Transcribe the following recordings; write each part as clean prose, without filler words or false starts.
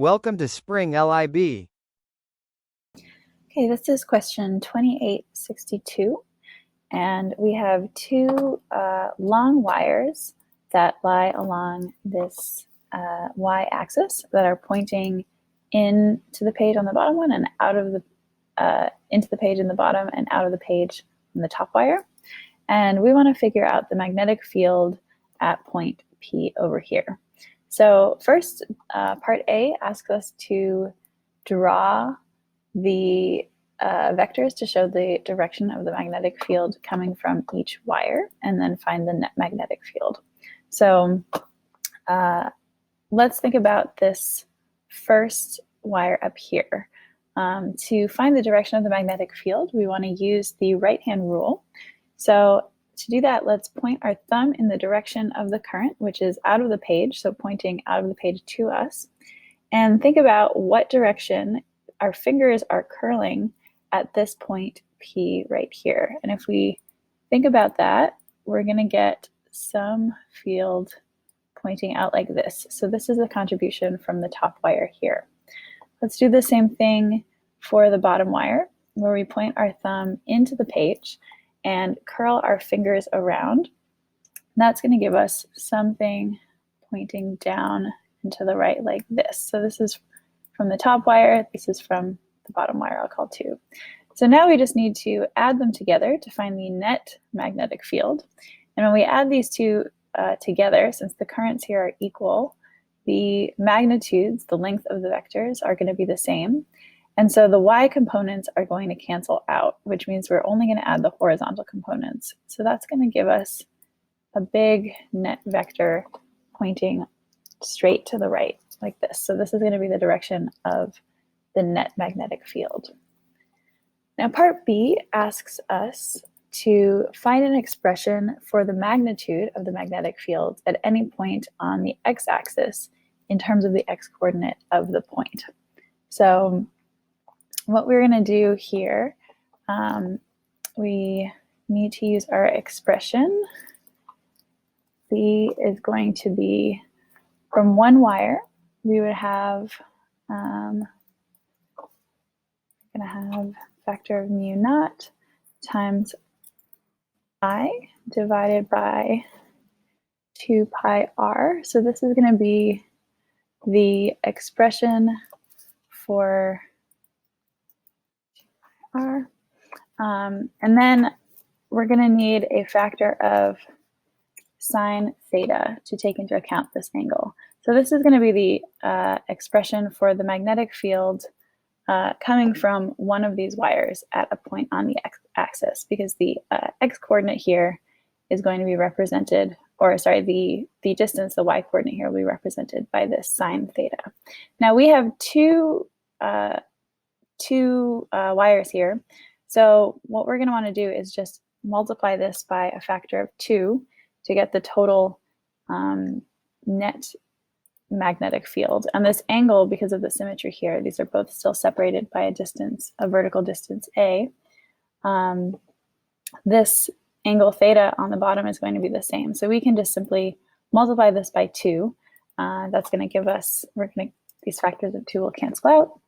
Welcome to Spring LIB. Okay, this is question 2862, and we have two long wires that lie along this y-axis that are pointing into the page on the bottom one and out of the into the page in the bottom and out of the page on the top wire. And we want to figure out the magnetic field at point P over here. So first, part A asks us to draw the vectors to show the direction of the magnetic field coming from each wire, and then find the net magnetic field. So let's think about this first wire up here. To find the direction of the magnetic field, we want to use the right-hand rule. So to do that, let's point our thumb in the direction of the current, which is out of the page, so pointing out of the page to us, and think about what direction our fingers are curling at this point P right here. And if we think about that, we're going to get some field pointing out like this. So this is the contribution from the top wire here. Let's do the same thing for the bottom wire, where we point our thumb into the page and curl our fingers around. That's going to give us something pointing down and to the right like this. So this is from the top wire, this is from the bottom wire, I'll call 2. So now we just need to add them together to find the net magnetic field. And when we add these two together, since the currents here are equal, the magnitudes, the length of the vectors, are going to be the same. And so the y components are going to cancel out, which means we're only going to add the horizontal components. So that's going to give us a big net vector pointing straight to the right like this. So this is going to be the direction of the net magnetic field. Now part B asks us to find an expression for the magnitude of the magnetic field at any point on the x-axis in terms of the x-coordinate of the point. So what we're going to do here, we need to use our expression. B is going to be from one wire. We would have factor of mu naught times I divided by 2 pi r. So this is going to be the expression for r. And then we're going to need a factor of sine theta to take into account this angle. So this is going to be the expression for the magnetic field coming from one of these wires at a point on the x-axis, because the x-coordinate here is going to be represented, or sorry, the distance, the y-coordinate here, will be represented by this sine theta. Now we have two wires here, so what we're going to want to do is just multiply this by a factor of 2 to get the total net magnetic field. And this angle, because of the symmetry here, these are both still separated by a distance, a vertical distance a. This angle theta on the bottom is going to be the same. So we can just simply multiply this by 2. That's going to give us, these factors of 2 will cancel out.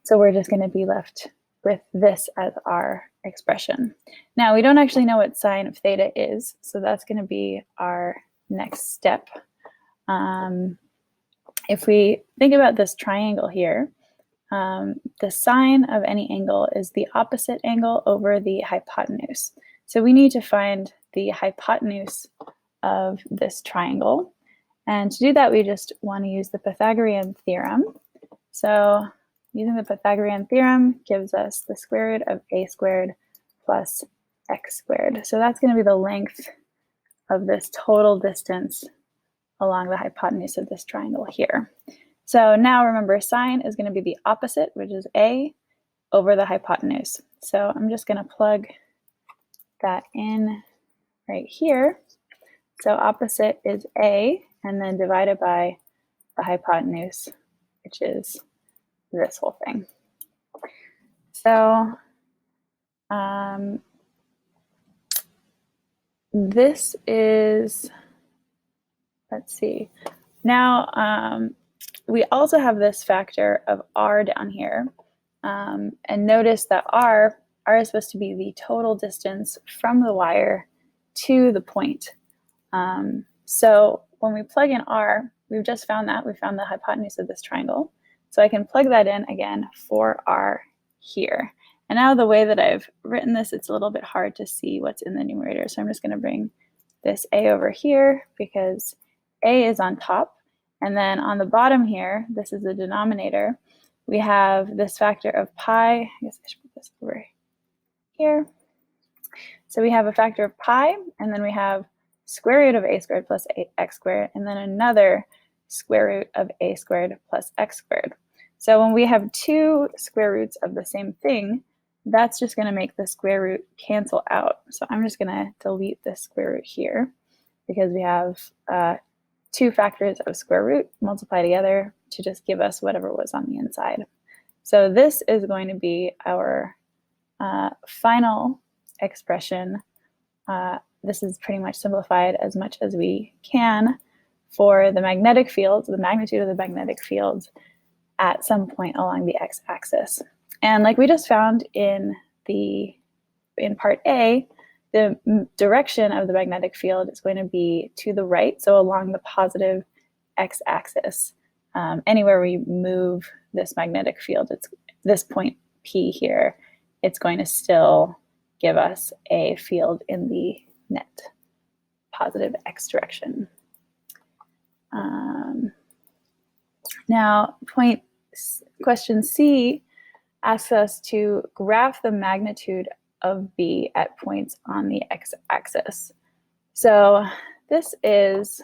So we're just going to be left with this as our expression. Now we don't actually know what sine of theta is, so that's going to be our next step. If we think about this triangle here, the sine of any angle is the opposite angle over the hypotenuse. So we need to find the hypotenuse of this triangle. And to do that, we just want to use the Pythagorean theorem. So using the Pythagorean theorem gives us the square root of a squared plus x squared. So that's going to be the length of this total distance along the hypotenuse of this triangle here. So now remember, sine is going to be the opposite, which is a, over the hypotenuse. So I'm just going to plug that in right here. So opposite is a, and then divided by the hypotenuse, which is this whole thing. So this is, let's see. Now we also have this factor of r down here. And notice that r is supposed to be the total distance from the wire to the point. So when we plug in r, we've just found that. We found the hypotenuse of this triangle. So I can plug that in again for r here. And now the way that I've written this, it's a little bit hard to see what's in the numerator. So I'm just going to bring this a over here because a is on top. And then on the bottom here, this is the denominator. We have this factor of pi. I guess I should put this over here. So we have a factor of pi, and then we have square root of a squared plus x squared, and then another square root of a squared plus x squared. So when we have two square roots of the same thing, that's just going to make the square root cancel out. So I'm just going to delete this square root here because we have two factors of square root multiply together to just give us whatever was on the inside. So this is going to be our final expression. This is pretty much simplified as much as we can for the magnetic field, the magnitude of the magnetic field at some point along the x-axis. And like we just found in part A, the direction of the magnetic field is going to be to the right, so along the positive x-axis. Anywhere we move this magnetic field, it's this point P here, it's going to still give us a field in the net positive x direction. Now, question C asks us to graph the magnitude of B at points on the x-axis. So this is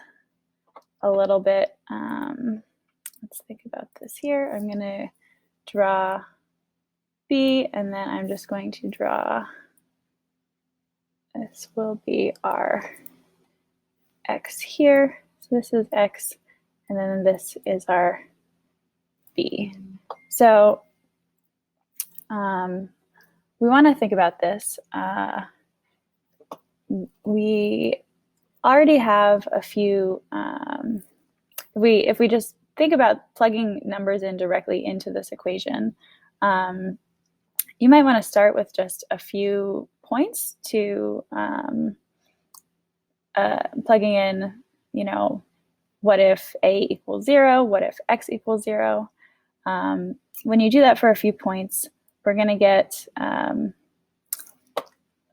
a little bit, let's think about this here. I'm going to draw B, and then I'm just going to draw, this will be our x here. So this is x, and then this is our B. So we want to think about this. We already have a few, if we just think about plugging numbers in directly into this equation, you might want to start with just a few points to plugging in, what if a equals 0? What if x equals 0? When you do that for a few points, we're going to get,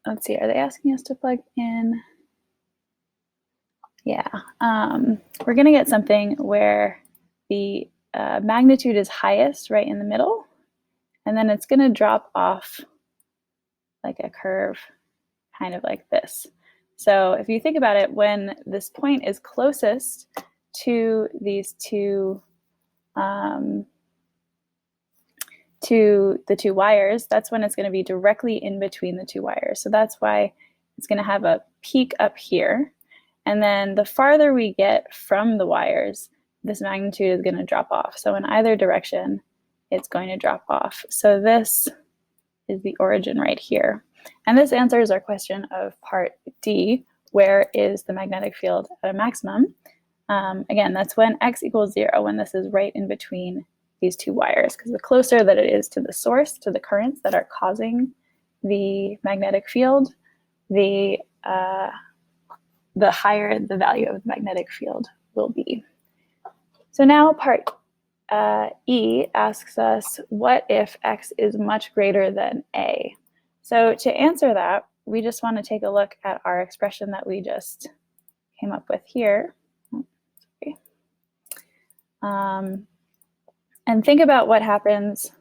let's see, are they asking us to plug in? Yeah, we're going to get something where the magnitude is highest right in the middle, and then it's going to drop off like a curve, kind of like this. So if you think about it, when this point is closest to these two, to the two wires, that's when it's going to be directly in between the two wires. So that's why it's going to have a peak up here. And then the farther we get from the wires, this magnitude is going to drop off. So in either direction, it's going to drop off. So this is the origin right here. And this answers our question of part D, where is the magnetic field at a maximum? Again, that's when x equals 0, when this is right in between these two wires, because the closer that it is to the source, to the currents that are causing the magnetic field, the higher the value of the magnetic field will be. So now part E asks us, what if x is much greater than a? So to answer that, we just want to take a look at our expression that we just came up with here. And think about what happens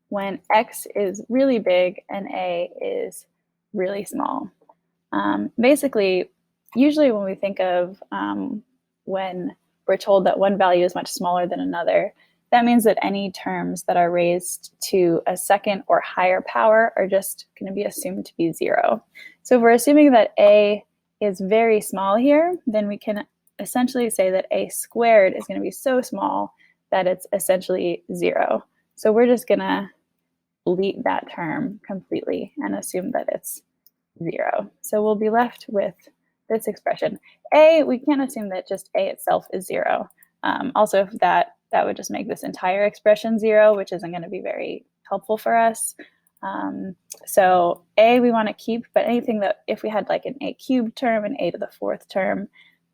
when x is really big and a is really small. Basically, usually when we think of when we're told that one value is much smaller than another, that means that any terms that are raised to a second or higher power are just going to be assumed to be 0. So if we're assuming that a is very small here, then we can essentially say that a squared is going to be so small that it's essentially 0. So we're just going to delete that term completely and assume that it's 0. So we'll be left with this expression. A, we can't assume that just a itself is 0. Also, if that that would just make this entire expression 0, which isn't going to be very helpful for us. So a we want to keep, but anything that if we had like an a cubed term, an a to the 4th term,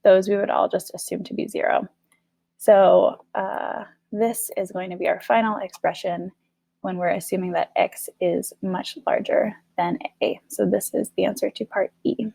those we would all just assume to be 0. So this is going to be our final expression when we're assuming that x is much larger than a. So this is the answer to part E.